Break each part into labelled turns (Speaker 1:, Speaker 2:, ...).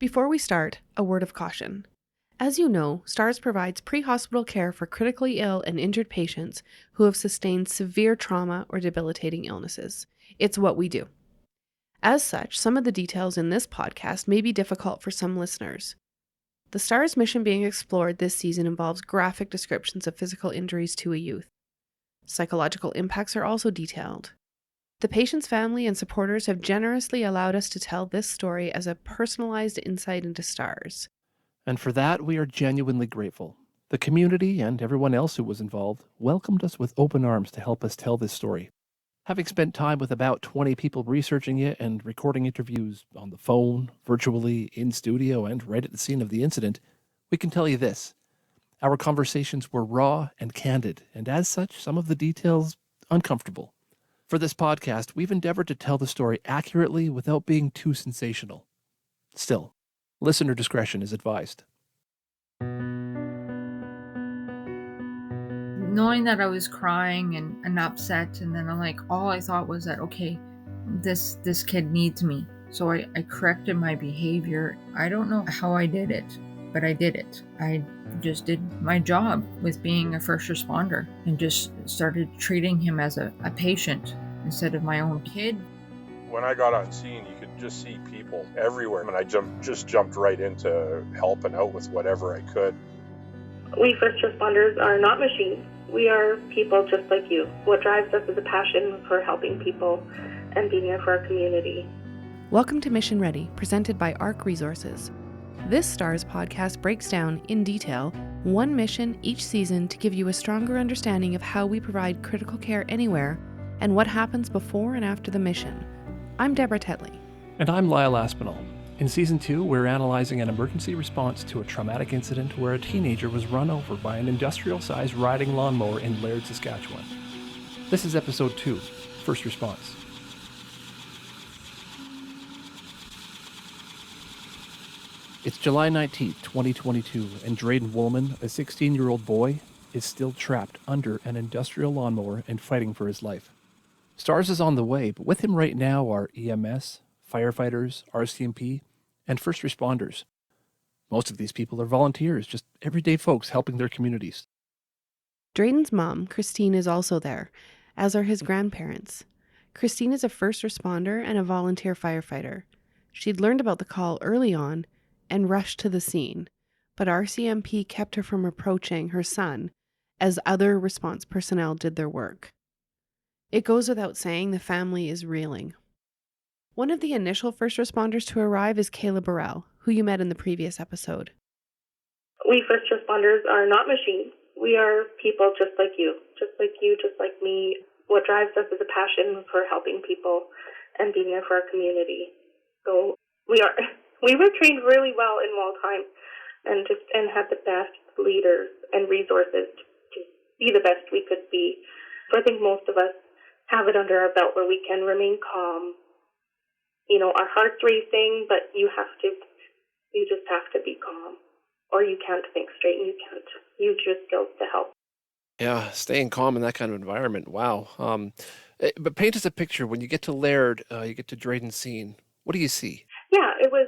Speaker 1: Before we start, a word of caution. As you know, STARS provides pre-hospital care for critically ill and injured patients who have sustained severe trauma or debilitating illnesses. It's what we do. As such, some of the details in this podcast may be difficult for some listeners. The STARS mission being explored this season involves graphic descriptions of physical injuries to a youth. Psychological impacts are also detailed. The patient's family and supporters have generously allowed us to tell this story as a personalized insight into STARS.
Speaker 2: And for that, we are genuinely grateful. The community and everyone else who was involved welcomed us with open arms to help us tell this story. Having spent time with about 20 people researching it and recording interviews on the phone, virtually, in studio, and right at the scene of the incident, we can tell you this. Our conversations were raw and candid, and as such, some of the details uncomfortable. For this podcast, we've endeavored to tell the story accurately without being too sensational. Still, listener discretion is advised.
Speaker 3: Knowing that I was crying and upset, and then all I thought was that, okay, this kid needs me. So I corrected my behavior. I don't know how I did it, but I did it. I just did my job with being a first responder and just started treating him as a patient instead of my own kid.
Speaker 4: When I got on scene, you could just see people everywhere, and I just jumped right into helping out with whatever I could.
Speaker 5: We first responders are not machines. We are people just like you. What drives us is a passion for helping people and being there for our community.
Speaker 1: Welcome to Mission Ready, presented by ARC Resources. This STARS podcast breaks down, in detail, one mission each season to give you a stronger understanding of how we provide critical care anywhere and what happens before and after the mission. I'm Deborah Tetley.
Speaker 2: And I'm Lyle Aspinall. In Season 2, we're analyzing an emergency response to a traumatic incident where a teenager was run over by an industrial-sized riding lawnmower in Laird, Saskatchewan. This is Episode 2, First Response. It's July 19th, 2022, and Drayden Woolman, a 16-year-old boy, is still trapped under an industrial lawnmower and fighting for his life. STARS is on the way, but with him right now are EMS, firefighters, RCMP, and first responders. Most of these people are volunteers, just everyday folks helping their communities.
Speaker 1: Drayden's mom, Christine, is also there, as are his grandparents. Christine is a first responder and a volunteer firefighter. She'd learned about the call early on and rushed to the scene, but RCMP kept her from approaching her son as other response personnel did their work. It goes without saying the family is reeling. One of the initial first responders to arrive is Kayla Burrell, who you met in the previous episode.
Speaker 5: We first responders are not machines. We are people just like you, just like me. What drives us is a passion for helping people and being there for our community. So we were trained really well in Wall Time and had the best leaders and resources to be the best we could be. So I think most of us have it under our belt where we can remain calm. You know, our heart's racing, but you just have to be calm, or you can't think straight and you can't use your skills to help.
Speaker 2: Yeah, staying calm in that kind of environment. Wow. But paint us a picture. When you get to Laird, you get to Drayden's scene. What do you see?
Speaker 5: Yeah, it was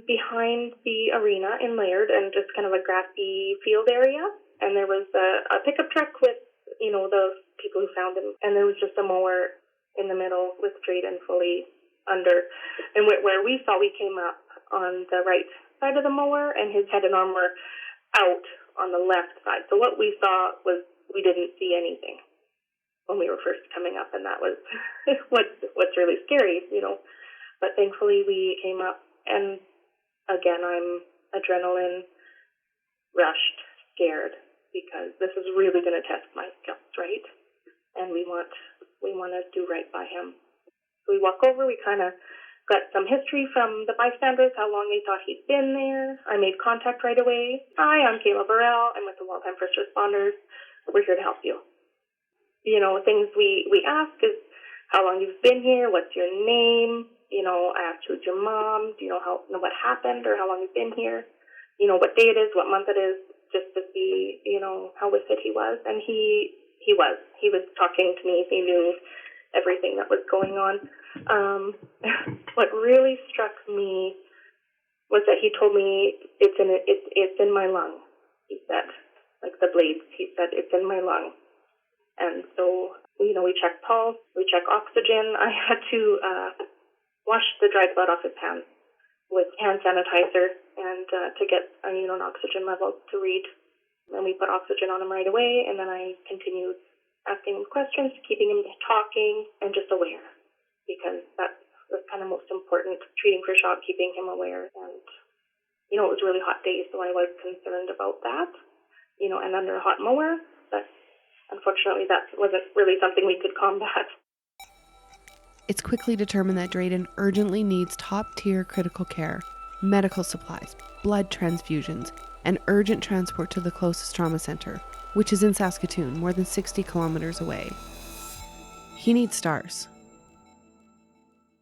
Speaker 5: behind the arena in Laird and just kind of a grassy field area. And there was a pickup truck with, the people who found him. And there was just a mower in the middle with Drayden fully under. And where we came up on the right side of the mower, and his head and arm were out on the left side. So what we saw was we didn't see anything when we were first coming up, and that was what's really scary, But thankfully we came up, and again, I'm adrenaline rushed, scared, because this is really going to test my skills, right? And we want to do right by him. So we walk over, we kind of got some history from the bystanders, how long they thought he'd been there. I made contact right away. Hi, I'm Kayla Burrell. I'm with the Wall Time First Responders. We're here to help you. Things we ask is how long you've been here, what's your name, I asked who's your mom, do you know what happened or how long you've been here, what day it is, what month it is, just to see, how with it he was. And he was talking to me. He knew everything that was going on. What really struck me was that he told me it's in my lung. He said, like the blades. He said it's in my lung, and so we checked pulse, we checked oxygen. I had to wash the dried blood off his hands with hand sanitizer and to get an oxygen level to read. And we put oxygen on him right away, and then I continued asking him questions, keeping him talking and just aware, because that was kind of most important, treating for shock, keeping him aware. And, it was really hot days, so I was concerned about that, and under a hot mower, but unfortunately that wasn't really something we could combat.
Speaker 1: It's quickly determined that Drayden urgently needs top-tier critical care, medical supplies, blood transfusions, and urgent transport to the closest trauma center, which is in Saskatoon, more than 60 kilometers away. He needs STARS.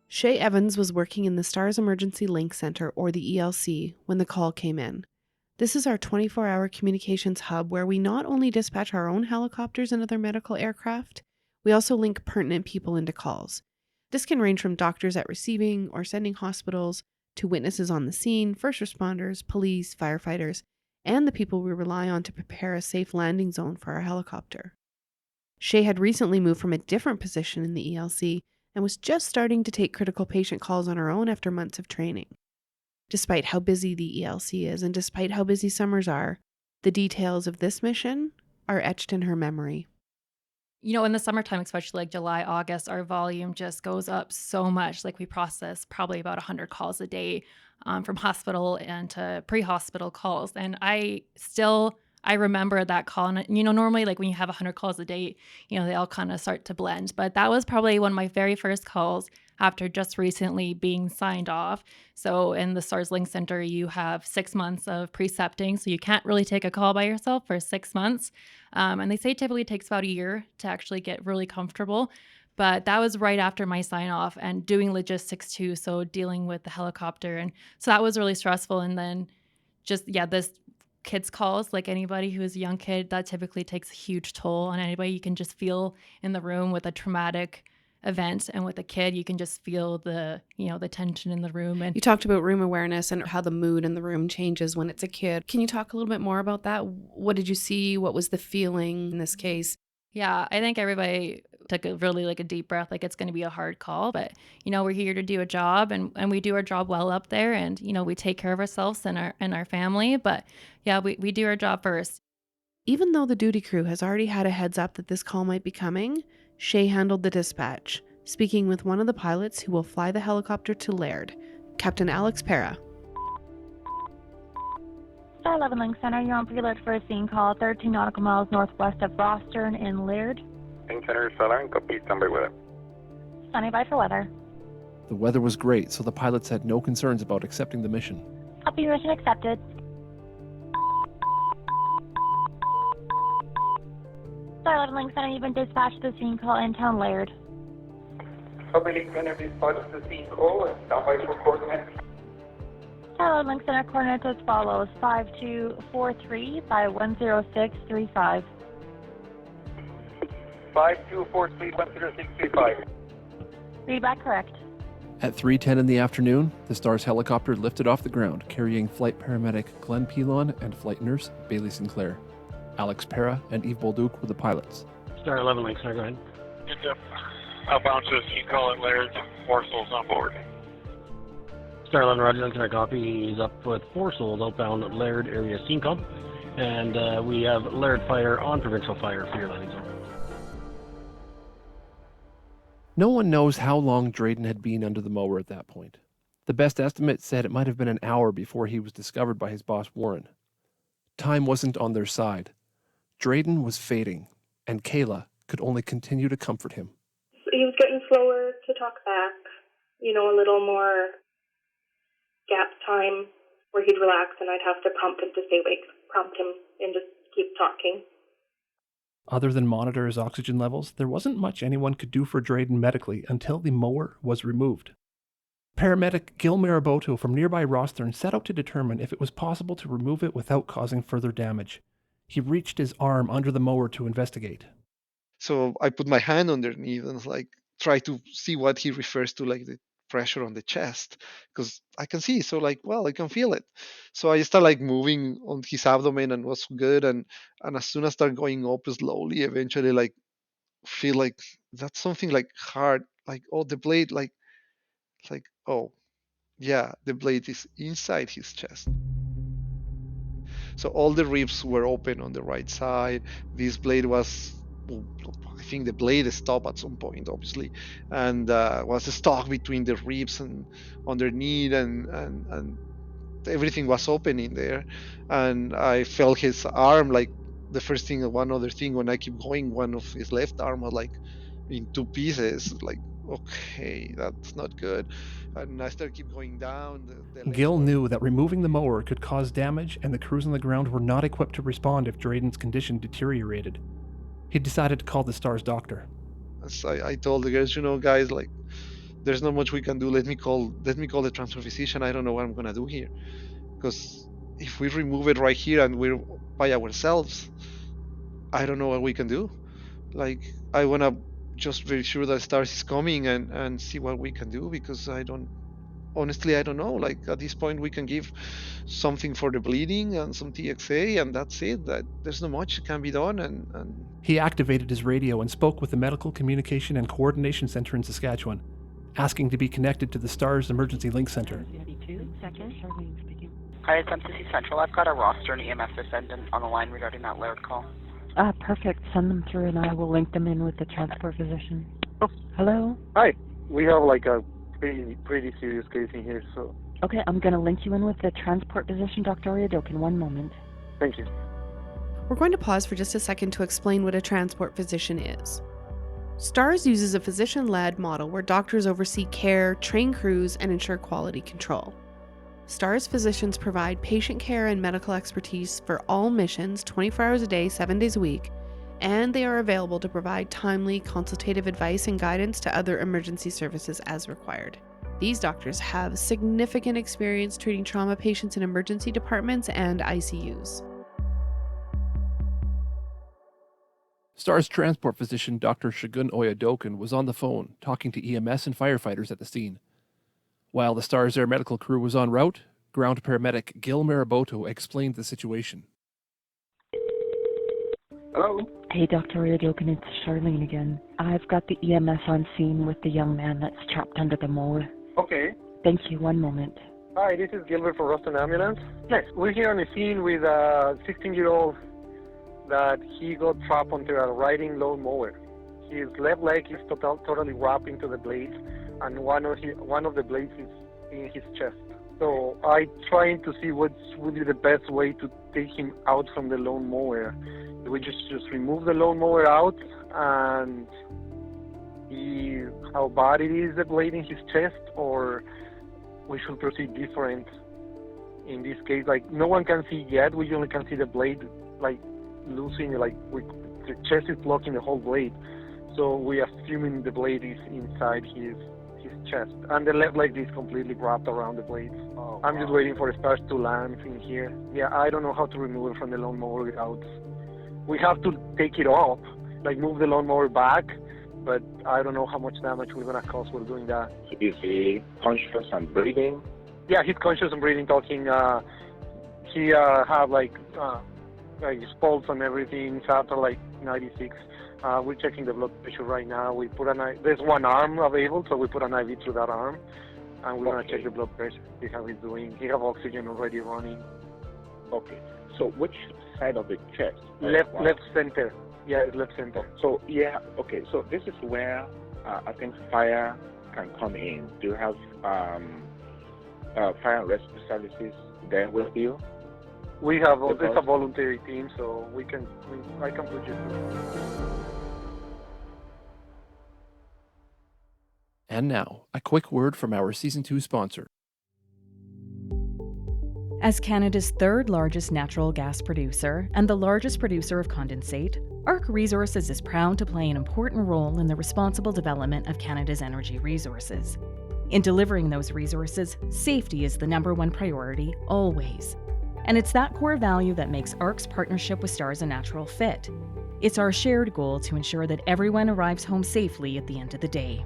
Speaker 1: Shay Evans was working in the STARS Emergency Link Center, or the ELC, when the call came in. This is our 24-hour communications hub where we not only dispatch our own helicopters and other medical aircraft, we also link pertinent people into calls. This can range from doctors at receiving or sending hospitals to witnesses on the scene, first responders, police, firefighters, and the people we rely on to prepare a safe landing zone for our helicopter. Shay had recently moved from a different position in the ELC and was just starting to take critical patient calls on her own after months of training. Despite how busy the ELC is and despite how busy summers are, the details of this mission are etched in her memory.
Speaker 6: In the summertime, especially like July, August, our volume just goes up so much. Like we process probably about 100 calls a day from hospital and to pre-hospital calls. And I remember that call. And, normally like when you have 100 calls a day, they all kind of start to blend. But that was probably one of my very first calls after just recently being signed off. So in the STARS Link Center, you have 6 months of precepting. So you can't really take a call by yourself for 6 months. And they say typically it takes about a year to actually get really comfortable. But that was right after my sign off and doing logistics too. So dealing with the helicopter. And so that was really stressful. And then this kids calls, like anybody who is a young kid, that typically takes a huge toll on anybody. You can just feel in the room with a traumatic event, and with a kid you can just feel the tension in the room. And
Speaker 1: you talked about room awareness and how the mood in the room changes when it's a kid. Can you talk a little bit more about that? What did you see? What was the feeling in this case?
Speaker 6: Yeah, I think everybody took a deep breath, like it's going to be a hard call, but we're here to do a job, and we do our job well up there, and we take care of ourselves and our family, but yeah, we do our job first.
Speaker 1: Even though the duty crew has already had a heads up that this call might be coming, Shay handled the dispatch, speaking with one of the pilots who will fly the helicopter to Laird, Captain Alex Para.
Speaker 7: Star 11 Link Center, you're on preload for a scene call 13 nautical miles northwest of Rostern in Laird.
Speaker 8: Link Center, Star copy, standby weather.
Speaker 7: Standing by for weather.
Speaker 2: The weather was great, so the pilots had no concerns about accepting the mission.
Speaker 7: Copy, mission accepted. Star 11 Link Center, you've been dispatched to the scene call in town Laird.
Speaker 8: Copy, Link Center, dispatched to the scene call and standby for coordinates.
Speaker 7: Star 11 Link Center, coordinates as follows: 5243 by 10635.
Speaker 8: 5243 10635.
Speaker 7: Read back correct.
Speaker 2: At 3:10 in the afternoon, the STARS helicopter lifted off the ground, carrying flight paramedic Glenn Pilon and flight nurse Bailey Sinclair. Alex Para and Yves Bolduc were the pilots.
Speaker 9: Star 11 Link Center, go ahead.
Speaker 10: Outbound to the scene call at Laird, 4 souls on board.
Speaker 9: Star 11 Roger, Link Center copy. He's up with 4 souls outbound at Laird area scene call. And we have Laird fire on provincial fire for your landing zone.
Speaker 2: No one knows how long Drayden had been under the mower at that point. The best estimate said it might have been an hour before he was discovered by his boss Warren. Time wasn't on their side. Drayden was fading, and Kayla could only continue to comfort him.
Speaker 5: He was getting slower to talk back, a little more gap time where he'd relax and I'd have to prompt him to stay awake, prompt him and just keep talking.
Speaker 2: Other than monitor his oxygen levels, there wasn't much anyone could do for Drayden medically until the mower was removed. Paramedic Gil Maraboto from nearby Rostern set out to determine if it was possible to remove it without causing further damage. He reached his arm under the mower to investigate.
Speaker 11: So I put my hand underneath and try to see what he refers to, like the pressure on the chest because I can see. So like, well, I can feel it. So I start like moving on his abdomen and was good. And as soon as I start going up slowly, eventually like feel like that's something like hard, like, oh, the blade, like, oh, yeah, the blade is inside his chest. So all the ribs were open on the right side. This blade was, I think the blade stopped at some point, obviously, and was stuck between the ribs and underneath, and everything was open in there. And I felt his arm, like the first thing, one other thing, when I keep going, one of his left arm was like in two pieces, like, okay, that's not good. And I started keep going down. The
Speaker 2: Gil knew that removing the mower could cause damage, and the crews on the ground were not equipped to respond if Drayden's condition deteriorated. He decided to call the STARS doctor.
Speaker 11: So I told the guys, guys, like, there's not much we can do. Let me call the transfer physician. I don't know what I'm gonna do here, because if we remove it right here and we're by ourselves, I don't know what we can do. Like, I wanna just be sure that STARS is coming and see what we can do, because honestly, I don't know. Like, at this point, we can give something for the bleeding and some TXA, and that's it. That there's not much that can be done. And
Speaker 2: he activated his radio and spoke with the Medical Communication and Coordination Center in Saskatchewan, asking to be connected to the STARS Emergency Link Center.
Speaker 12: Hi, it's MCC Central. I've got a roster and EMS attendant on the line regarding that Laird call.
Speaker 13: Perfect. Send them through and I will link them in with the transport physician.
Speaker 14: Oh.
Speaker 13: Hello?
Speaker 14: Hi. We have like a pretty serious case in here, so...
Speaker 13: Okay, I'm going to link you in with the transport physician, Dr. Oriadokin. One moment.
Speaker 14: Thank you.
Speaker 1: We're going to pause for just a second to explain what a transport physician is. STARS uses a physician-led model where doctors oversee care, train crews, and ensure quality control. STARS physicians provide patient care and medical expertise for all missions 24 hours a day, 7 days a week, and they are available to provide timely consultative advice and guidance to other emergency services as required. These doctors have significant experience treating trauma patients in emergency departments and ICUs.
Speaker 2: STARS transport physician Dr. Shagun Oyadokin was on the phone talking to EMS and firefighters at the scene. While the STARS Air medical crew was en route, ground paramedic Gil Maraboto explained the situation.
Speaker 14: Hello?
Speaker 13: Hey, Dr. Oriadokin, it's Charlene again. I've got the EMS on scene with the young man that's trapped under the mower.
Speaker 14: Okay.
Speaker 13: Thank you. One moment.
Speaker 14: Hi, this is Gilbert for Ruston Ambulance. Yes, we're here on the scene with a 16-year-old that he got trapped onto a riding lawn mower. His left leg is totally wrapped into the blades, and one of the blades is in his chest. So I trying to see what would be the best way to take him out from the lawn mower. Do we just remove the lawn mower out and see how bad it is, the blade in his chest, or we should proceed different in this case? Like, no one can see yet. We only can see the blade like losing, like the chest is blocking the whole blade. So we are assuming the blade is inside his chest, and the left leg is completely wrapped around the blades. Oh, I'm just waiting for the STARS to land in here. Yeah, I don't know how to remove it from the lawnmower without. We have to take it off, like move the lawnmower back, but I don't know how much damage we're gonna cause while doing that.
Speaker 15: Is he conscious and breathing?
Speaker 14: Yeah, he's conscious and breathing, talking. He have like his pulse and everything. It's after like 96. We're checking the blood pressure right now. We put there's one arm available, so we put an IV through that arm, and we're gonna check the blood pressure, see how he's doing. He have oxygen already running.
Speaker 15: Okay. So which side of the chest?
Speaker 14: Left center. Yeah, it's left center.
Speaker 15: So yeah, okay. So this is where I think fire can come in. Do you have fire and rescue services there with you?
Speaker 14: We have. It's a voluntary team, so I can put you through.
Speaker 2: And now, a quick word from our Season 2 sponsor.
Speaker 16: As Canada's third largest natural gas producer and the largest producer of condensate, ARC Resources is proud to play an important role in the responsible development of Canada's energy resources. In delivering those resources, safety is the #1 priority, always. And it's that core value that makes ARC's partnership with STARS a natural fit. It's our shared goal to ensure that everyone arrives home safely at the end of the day.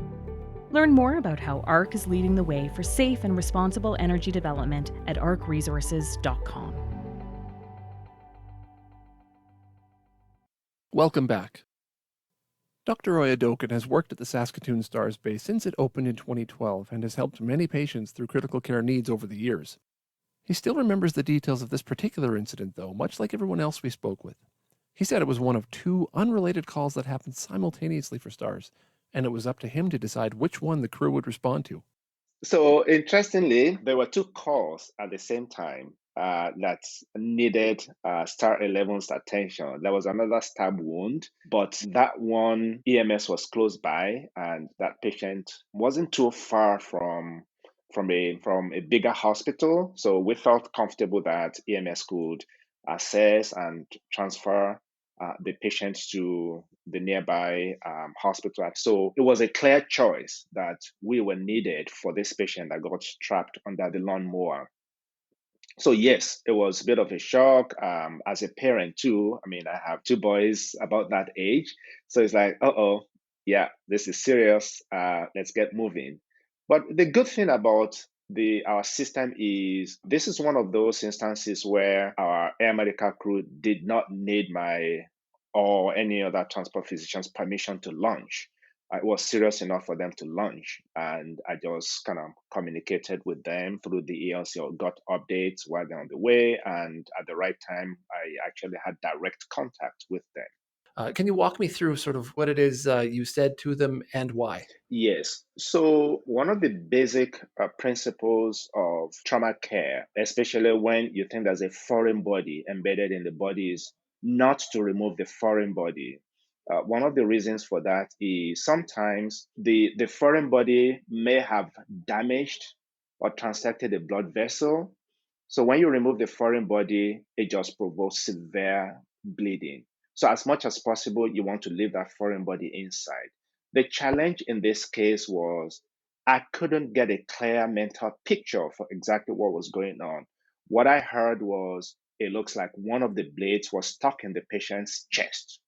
Speaker 16: Learn more about how ARC is leading the way for safe and responsible energy development at arcresources.com.
Speaker 2: Welcome back. Dr. Oyedokin has worked at the Saskatoon STARS base since it opened in 2012 and has helped many patients through critical care needs over the years. He still remembers the details of this particular incident, though, much like everyone else we spoke with. He said it was one of 2 unrelated calls that happened simultaneously for STARS, and it was up to him to decide which one the crew would respond to.
Speaker 15: So interestingly, there were 2 calls at the same time that needed Star 11's attention. There was another stab wound, but that one EMS was close by, and that patient wasn't too far from a bigger hospital. So we felt comfortable that EMS could assess and transfer the patient to the nearby hospital. So it was a clear choice that we were needed for this patient that got trapped under the lawnmower. So yes, it was a bit of a shock as a parent too. I mean, I have 2 boys about that age. So it's like, yeah, this is serious. Let's get moving. But the good thing about our system is this is one of those instances where our air medical crew did not need my or any other transport physician's permission to launch. It was serious enough for them to launch, and I just kind of communicated with them through the ELC or got updates while they're on the way, and at the right time, I actually had direct contact with them.
Speaker 2: Can you walk me through sort of what it is you said to them and why?
Speaker 15: Yes. So one of the basic principles of trauma care, especially when you think there's a foreign body embedded in the body, is not to remove the foreign body. One of the reasons for that is sometimes the foreign body may have damaged or transected a blood vessel. So when you remove the foreign body, it just provokes severe bleeding. So as much as possible, you want to leave that foreign body inside. The challenge in this case was I couldn't get a clear mental picture for exactly what was going on. What I heard was it looks like one of the blades was stuck in the patient's chest.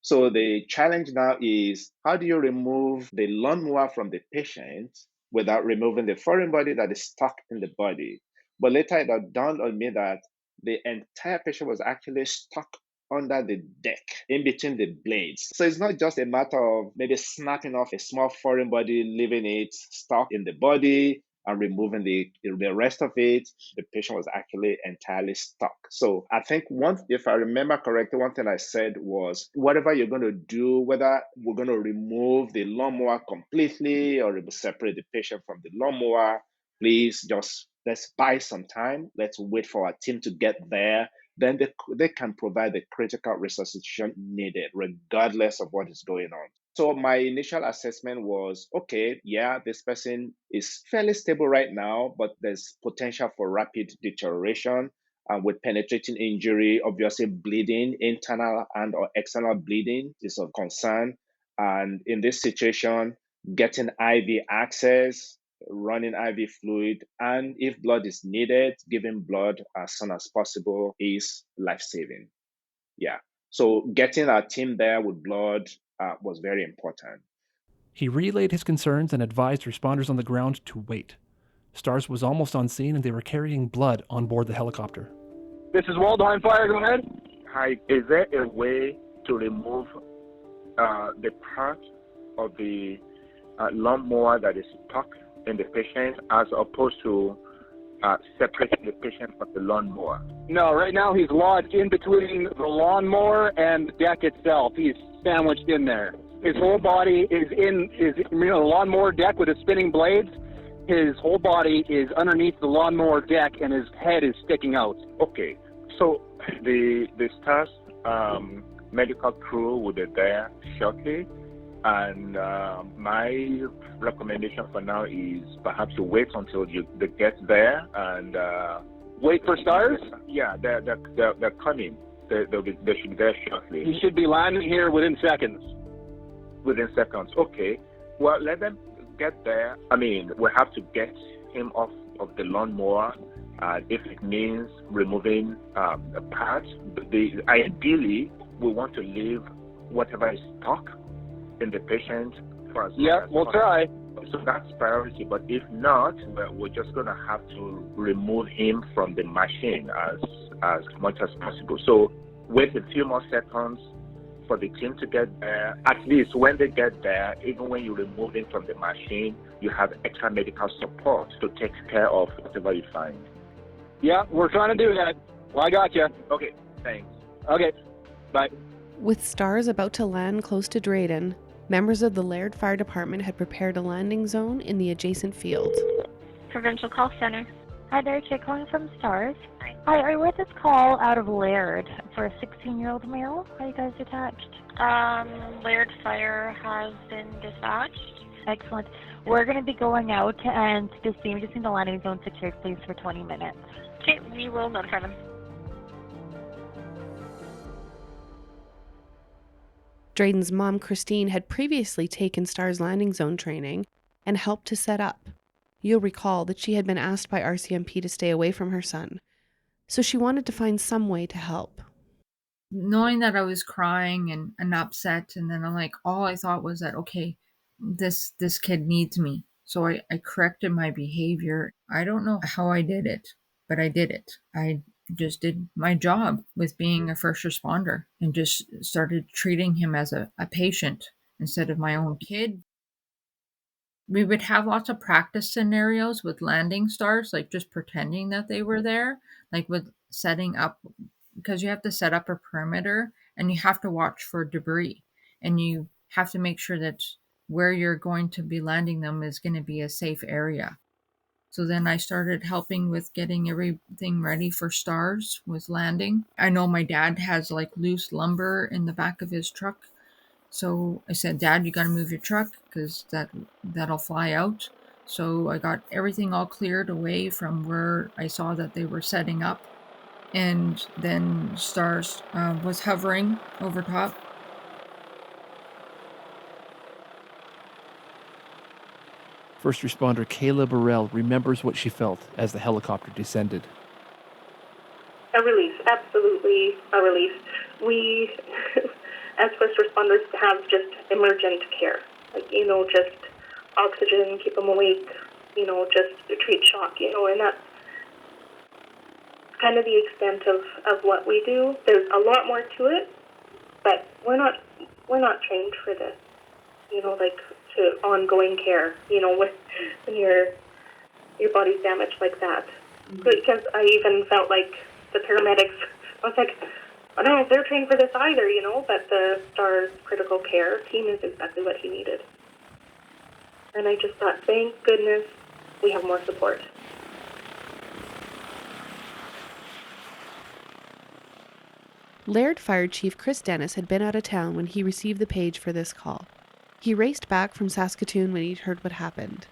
Speaker 15: So the challenge now is how do you remove the lawnmower from the patient without removing the foreign body that is stuck in the body? But later it dawned on me that the entire patient was actually stuck under the deck in between the blades. So it's not just a matter of maybe snapping off a small foreign body, leaving it stuck in the body and removing the rest of it. The patient was actually entirely stuck. So I think if I remember correctly, one thing I said was, whatever you're going to do, whether we're going to remove the lawnmower completely or separate the patient from the lawnmower, please just let's buy some time. Let's wait for our team to get there. Then they can provide the critical resuscitation needed, regardless of what is going on. So my initial assessment was, okay, yeah, this person is fairly stable right now, but there's potential for rapid deterioration with penetrating injury, obviously bleeding, internal and or external bleeding is of concern. And in this situation, getting IV access, running IV fluid, and if blood is needed, giving blood as soon as possible is life-saving. Yeah. So getting our team there with blood was very important.
Speaker 2: He relayed his concerns and advised responders on the ground to wait. STARS was almost on scene and they were carrying blood on board the helicopter.
Speaker 14: This is Waldheim Fire, go ahead.
Speaker 15: Hi, is there a way to remove the part of the lawnmower that is stuck in the patient as opposed to separating the patient from the lawnmower?
Speaker 14: No, right now he's lodged in between the lawnmower and the deck itself. He's sandwiched in there. His whole body is in the lawnmower deck with the spinning blades. His whole body is underneath the lawnmower deck and his head is sticking out.
Speaker 15: Okay, so the STARS medical crew will be there shortly. And my recommendation for now is perhaps to wait until they get there and
Speaker 14: wait for STARS.
Speaker 15: Yeah, they're coming. They should be there shortly.
Speaker 14: He should be landing here within seconds.
Speaker 15: Within seconds, okay. Well, let them get there. I mean, we have to get him off of the lawnmower. If it means removing a part, ideally we want to leave whatever is stuck in the patient for us.
Speaker 14: Yeah, we'll try.
Speaker 17: So that's priority. But if not, we're just going to have to remove him from the machine as much as possible. So wait a few more seconds for the team to get there. At least when they get there, even when you remove him from the machine, you have extra medical support to take care of whatever you find.
Speaker 14: Yeah, we're trying to do that. Well, I got you.
Speaker 17: Okay, thanks.
Speaker 14: Okay, bye.
Speaker 1: With STARS about to land close to Drayden, members of the Laird Fire Department had prepared a landing zone in the adjacent field.
Speaker 7: Provincial Call Center. Hi there, Jay calling from STARS. Hi, are you with this call out of Laird for a 16-year-old male? Are you guys attached?
Speaker 18: Laird Fire has been dispatched.
Speaker 7: Excellent. We're going to be going out and to the scene. We just need the landing zone secured, please, for 20 minutes.
Speaker 18: Okay, we will notify them.
Speaker 1: Drayden's mom, Christine, had previously taken STARS landing zone training and helped to set up. You'll recall that she had been asked by RCMP to stay away from her son, so she wanted to find some way to help.
Speaker 3: Knowing that I was crying and upset, and then all I thought was that, okay, this kid needs me. So I corrected my behavior. I don't know how I did it, but I did it. I just did my job with being a first responder and just started treating him as a patient instead of my own kid. We would have lots of practice scenarios with landing stars, like just pretending that they were there, like with setting up, because you have to set up a perimeter and you have to watch for debris, and you have to make sure that where you're going to be landing them is going to be a safe area. So then I started helping with getting everything ready for STARS with landing. I know my dad has loose lumber in the back of his truck. So I said, Dad, you got to move your truck because that'll fly out. So I got everything all cleared away from where I saw that they were setting up. And then STARS was hovering over top.
Speaker 2: First responder Kayla Burrell remembers what she felt as the helicopter descended.
Speaker 5: A relief, absolutely a relief. We, as first responders, have just emergent care. Just oxygen, keep them awake, just treat shock, and that's kind of the extent of what we do. There's a lot more to it, but we're not trained for this, to ongoing care, when your body's damaged like that. Because I even felt like the paramedics, I was like, I don't know if they're trained for this either, but the STARS critical care team is exactly what he needed. And I just thought, thank goodness we have more support.
Speaker 1: Laird Fire Chief Chris Dennis had been out of town when he received the page for this call. He raced back from Saskatoon when he'd heard what happened.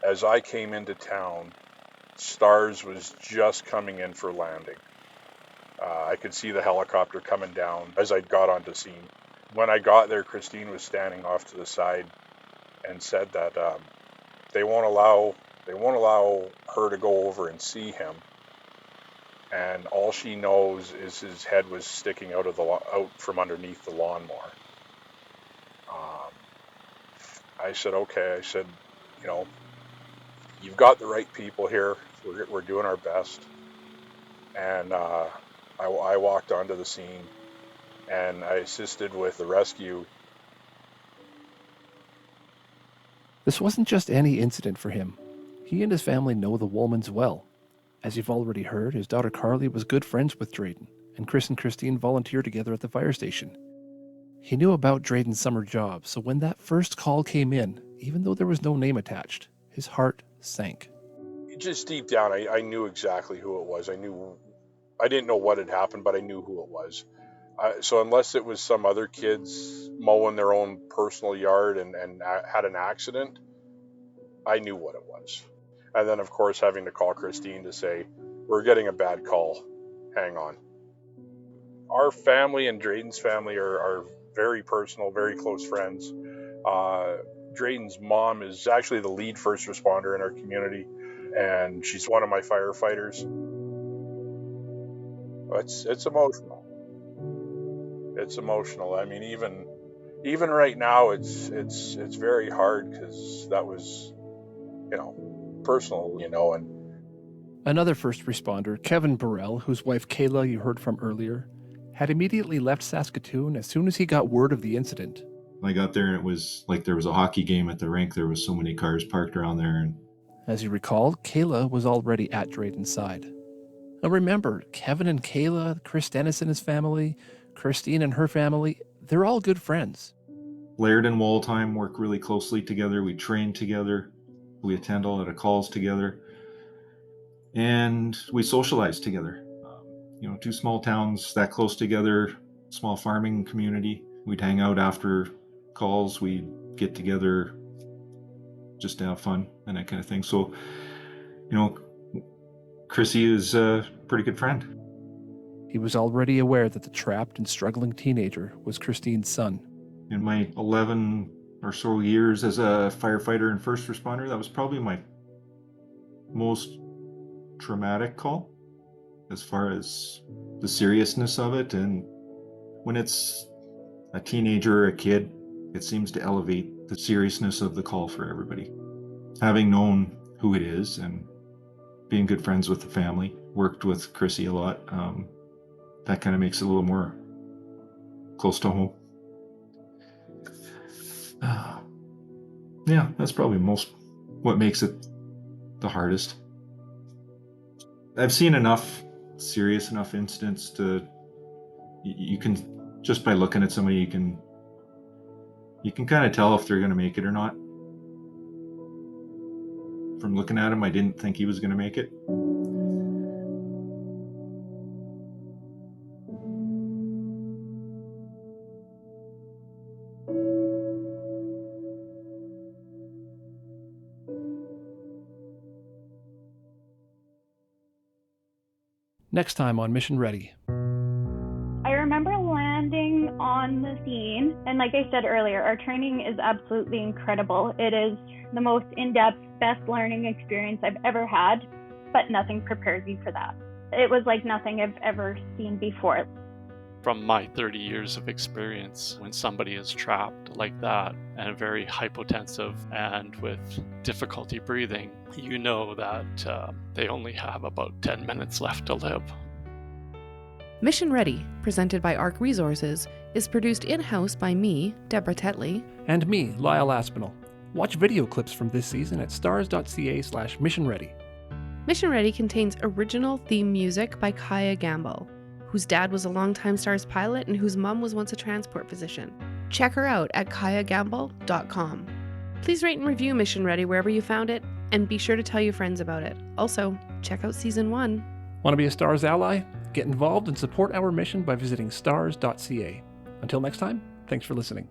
Speaker 4: As I came into town, STARS was just coming in for landing. I could see the helicopter coming down as I got onto scene. When I got there, Christine was standing off to the side and said that they won't allow her to go over and see him. And all she knows is his head was sticking out from underneath the lawnmower. I said, okay. I said, you've got the right people here. We're doing our best. And I walked onto the scene and I assisted with the rescue.
Speaker 2: This wasn't just any incident for him. He and his family know the Woolmans well. As you've already heard, his daughter Carly was good friends with Drayden, and Chris and Christine volunteered together at the fire station. He knew about Drayden's summer job, so when that first call came in, even though there was no name attached, his heart sank.
Speaker 4: Just deep down, I knew exactly who it was. I didn't know what had happened, but I knew who it was. So unless it was some other kids mowing their own personal yard and had an accident, I knew what it was. And then, of course, having to call Christine to say, we're getting a bad call. Hang on. Our family and Drayden's family are very personal, very close friends. Drayden's mom is actually the lead first responder in our community, and she's one of my firefighters. It's emotional. It's emotional. I mean, even right now, it's very hard because that was, personal, and
Speaker 2: Another first responder, Kevin Burrell, whose wife Kayla you heard from earlier, had immediately left Saskatoon as soon as he got word of the incident.
Speaker 19: I got there and it was like there was a hockey game at the rink. There was so many cars parked around there. And
Speaker 2: as you recall, Kayla was already at Drayton's side. Now remember, Kevin and Kayla, Chris Dennis and his family, Christine and her family, they're all good friends.
Speaker 19: Laird and Waldheim work really closely together. We train together. We attend all of the calls together. And we socialize together. Two small towns that close together, small farming community. We'd hang out after calls. We'd get together just to have fun and that kind of thing. So, Chrissy is a pretty good friend.
Speaker 2: He was already aware that the trapped and struggling teenager was Christine's son.
Speaker 19: In my 11 or so years as a firefighter and first responder, that was probably my most traumatic call as far as the seriousness of it. And when it's a teenager or a kid, it seems to elevate the seriousness of the call for everybody. Having known who it is and being good friends with the family, worked with Chrissy a lot, that kind of makes it a little more close to home. Yeah, that's probably what makes it the hardest. I've seen enough serious enough incidents to you can, just by looking at somebody, you can kind of tell if they're going to make it or not. From looking at him, I didn't think he was going to make it.
Speaker 2: Next time on Mission Ready.
Speaker 20: I remember landing on the scene, and like I said earlier, our training is absolutely incredible. It is the most in-depth, best learning experience I've ever had, but nothing prepared me for that. It was like nothing I've ever seen before.
Speaker 21: From my 30 years of experience, when somebody is trapped like that and very hypotensive and with difficulty breathing, you know that they only have about 10 minutes left to live.
Speaker 1: Mission Ready, presented by ARC Resources, is produced in-house by me, Deborah Tetley.
Speaker 2: And me, Lyle Aspinall. Watch video clips from this season at stars.ca/missionready.
Speaker 1: Mission Ready contains original theme music by Kaya Gamble, whose dad was a longtime STARS pilot and whose mom was once a transport physician. Check her out at kayagamble.com. Please rate and review Mission Ready wherever you found it, and be sure to tell your friends about it. Also, check out Season 1.
Speaker 2: Want to be a STARS ally? Get involved and support our mission by visiting stars.ca. Until next time, thanks for listening.